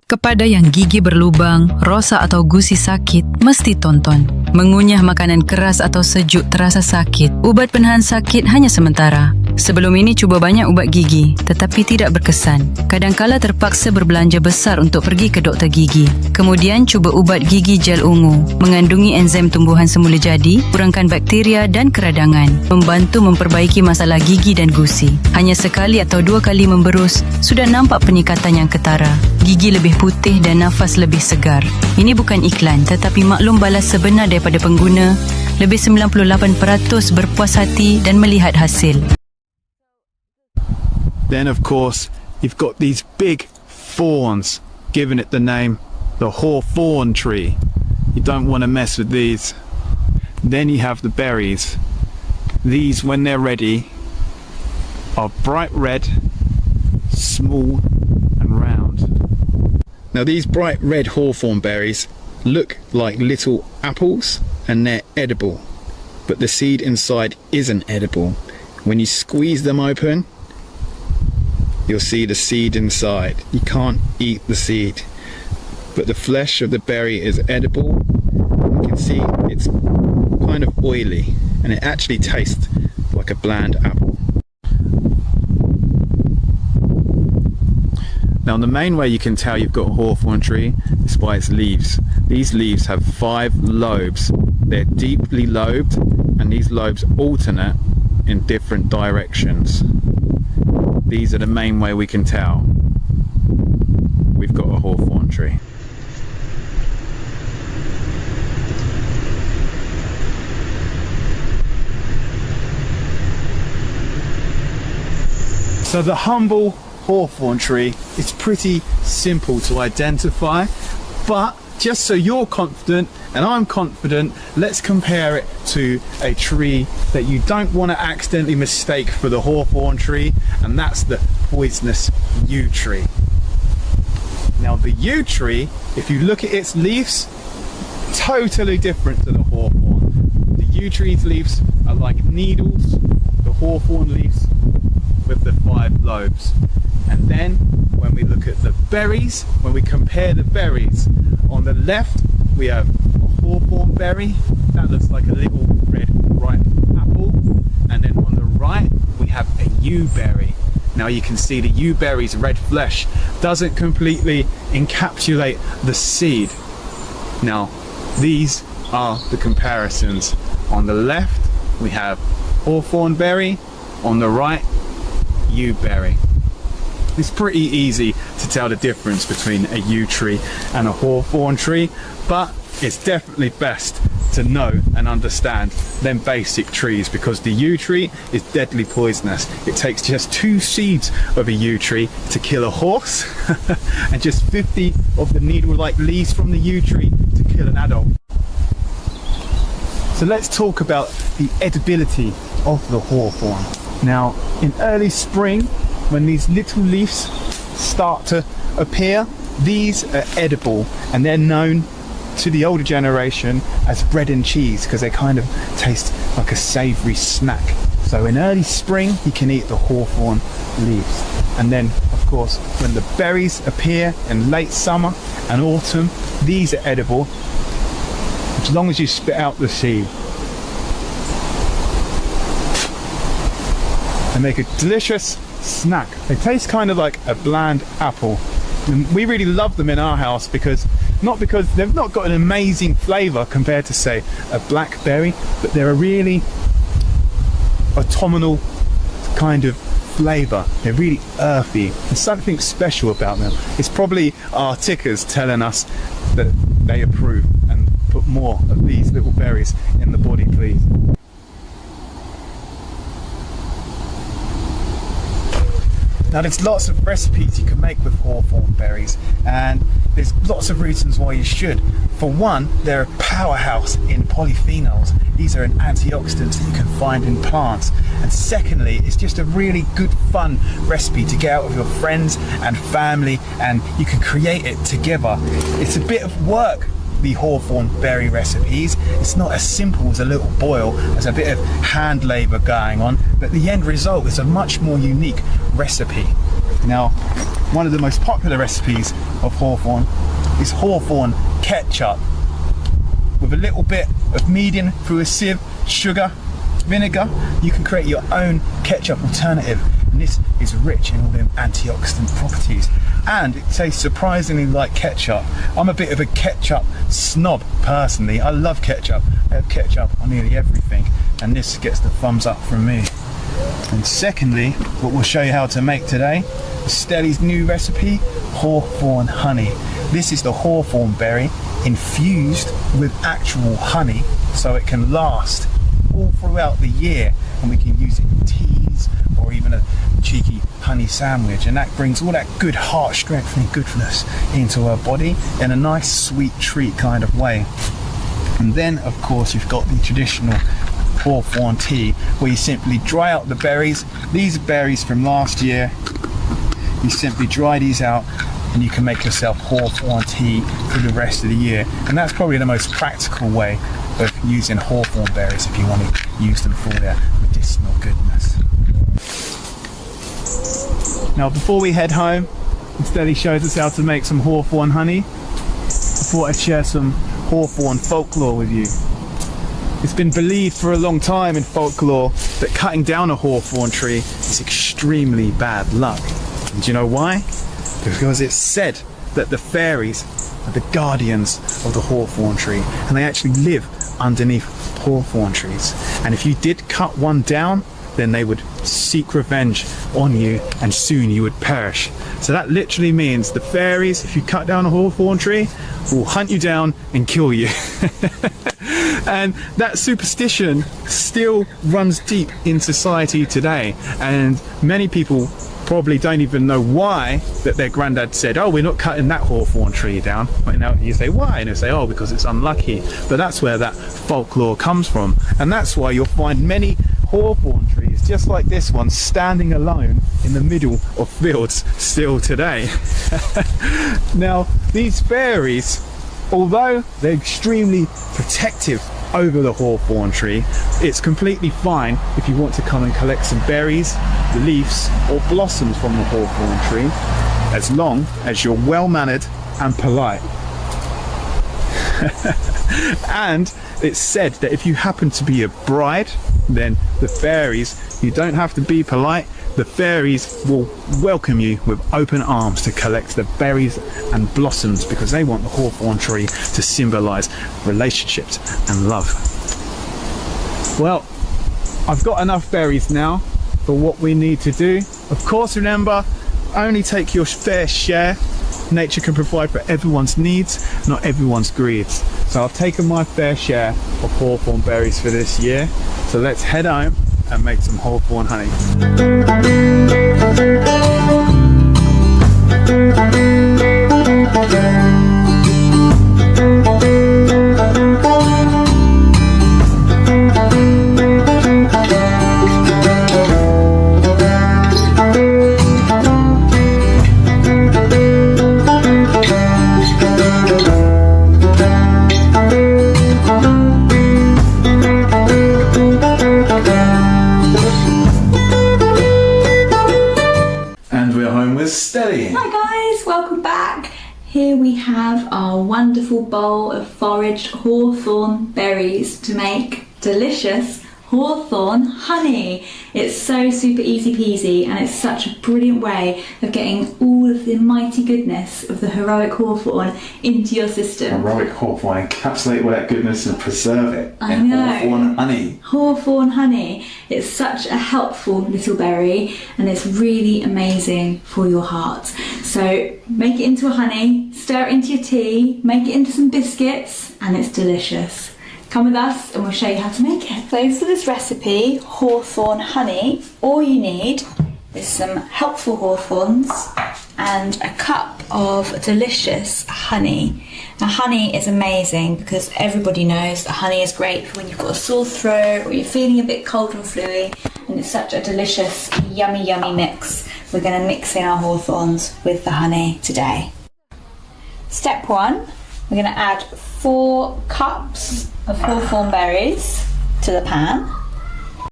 Kepada yang gigi berlubang, rosak atau gusi sakit, mesti tonton. Mengunyah makanan keras atau sejuk terasa sakit. Ubat penahan sakit hanya sementara. Sebelum ini cuba banyak ubat gigi, tetapi tidak berkesan. Kadangkala terpaksa berbelanja besar untuk pergi ke doktor gigi. Kemudian cuba ubat gigi gel ungu. Mengandungi enzim tumbuhan semula jadi, kurangkan bakteria dan keradangan. Membantu memperbaiki masalah gigi dan gusi. Hanya sekali atau 2 kali memberus, sudah nampak peningkatan yang ketara. Gigi lebih putih dan nafas lebih segar. Ini bukan iklan, tetapi maklum balas sebenar daripada pengguna. Lebih 98% berpuas hati dan melihat hasil. Then of course you've got these big thorns, giving it the name the hawthorn tree. You don't want to mess with these. Then you have the berries. These, when they're ready, are bright red, small and round. Now these bright red hawthorn berries look like little apples and they're edible, but the seed inside isn't edible. When you squeeze them open, you'll see the seed inside. You can't eat the seed, but the flesh of the berry is edible. You can see it's kind of oily and it actually tastes like a bland apple. Now the main way you can tell you've got a hawthorn tree is by its leaves. These leaves have 5 lobes. They're deeply lobed and these lobes alternate in different directions. These are the main way we can tell we've got a hawthorn tree. So the humble hawthorn tree is pretty simple to identify, but just so you're confident and I'm confident, let's compare it to a tree that you don't want to accidentally mistake for the hawthorn tree, and that's the poisonous yew tree. Now the yew tree, if you look at its leaves, totally different to the hawthorn. The yew tree's leaves are like needles, the hawthorn leaves with the 5 lobes. And then when we look at the berries, when we compare the berries, on the left we have a hawthorn berry that looks like a little red ripe apple, and then on the right we have a yew berry. Now you can see the yew berry's red flesh doesn't completely encapsulate the seed. Now these are the comparisons. On the left we have hawthorn berry, on the right yew berry. It's pretty easy to tell the difference between a yew tree and a hawthorn tree, but it's definitely best to know and understand them basic trees, because the yew tree is deadly poisonous. It takes just 2 seeds of a yew tree to kill a horse and just 50 of the needle-like leaves from the yew tree to kill an adult. So let's talk about the edibility of the hawthorn. Now in early spring, when these little leaves start to appear, these are edible, and they're known to the older generation as bread and cheese because they kind of taste like a savoury snack. So in early spring you can eat the hawthorn leaves, and then of course when the berries appear in late summer and autumn, these are edible as long as you spit out the seed. They make a delicious snack. They taste kind of like a bland apple. And we really love them in our house because they've not got an amazing flavour compared to say a blackberry, but they're a really autumnal kind of flavour. They're really earthy. There's something special about them. It's probably our tickers telling us that they approve and put more of these little berries in the body, please. Now there's lots of recipes you can make with hawthorn berries, and there's lots of reasons why you should. For one, they're a powerhouse in polyphenols. These are an antioxidants that you can find in plants. And secondly, it's just a really good fun recipe to get out with your friends and family, and you can create it together. It's a bit of work, the hawthorn berry recipes. It's not as simple as a little boil. There's a bit of hand labour going on, but the end result is a much more unique recipe. Now, one of the most popular recipes of Hawthorn is Hawthorn ketchup. With a little bit of medium through a sieve, sugar, vinegar, you can create your own ketchup alternative. And this is rich in all them antioxidant properties. And it tastes surprisingly like ketchup. I'm a bit of a ketchup snob personally. I love ketchup. I have ketchup on nearly everything. And this gets the thumbs up from me. And secondly, what we'll show you how to make today is Stelly's new recipe, Hawthorn honey. This is the hawthorn berry infused with actual honey so it can last all throughout the year, and we can use it in teas or even a cheeky honey sandwich, and that brings all that good heart strengthening goodness into our body in a nice sweet treat kind of way. And then of course you've got the traditional Hawthorn tea, where you simply dry out the berries. These are berries from last year. You simply dry these out and you can make yourself Hawthorn tea for the rest of the year. And that's probably the most practical way of using hawthorn berries if you want to use them for their medicinal goodness. Now before we head home, Stelly shows us how to make some hawthorn honey. I thought I'd share some hawthorn folklore with you. It's been believed for a long time in folklore that cutting down a hawthorn tree is extremely bad luck. And do you know why? Because it's said that the fairies are the guardians of the hawthorn tree, and they actually live underneath hawthorn trees. And if you did cut one down, then they would seek revenge on you and soon you would perish. So that literally means the fairies, if you cut down a hawthorn tree, will hunt you down and kill you. And that superstition still runs deep in society today, and many people probably don't even know why that their granddad said, oh, we're not cutting that hawthorn tree down. But now you say, why? And they say, oh, because it's unlucky. But that's where that folklore comes from, and that's why you'll find many hawthorn trees just like this one standing alone in the middle of fields still today. Now these fairies, although they're extremely protective over the hawthorn tree, it's completely fine if you want to come and collect some berries, leaves or blossoms from the hawthorn tree, as long as you're well mannered and polite. And it's said that if you happen to be a bride, then the fairies, you don't have to be polite, the fairies will welcome you with open arms to collect the berries and blossoms, because they want the hawthorn tree to symbolize relationships and love. Well, I've got enough berries now for what we need to do. Of course, remember, only take your fair share. Nature can provide for everyone's needs, not everyone's greeds. So I've taken my fair share of hawthorn berries for this year. So let's head home and make some hawthorn honey. Stelly. Hi guys, welcome back. Here we have our wonderful bowl of foraged hawthorn berries to make delicious hawthorn honey. It's so super easy peasy, and it's such a brilliant way of getting all of the mighty goodness of the heroic hawthorn into your system. Heroic hawthorn, encapsulate all that goodness and preserve it in hawthorn honey. Hawthorn honey. It's such a helpful little berry, and it's really amazing for your heart. So make it into a honey, stir it into your tea, make it into some biscuits, and it's delicious. Come with us and we'll show you how to make it. So for this recipe, hawthorn honey, all you need is some helpful hawthorns and a cup of delicious honey. Now honey is amazing because everybody knows that honey is great for when you've got a sore throat or you're feeling a bit cold and fluey, and it's such a delicious, yummy mix. We're going to mix in our hawthorns with the honey today. Step 1, we're going to add 4 cups of hawthorn berries to the pan.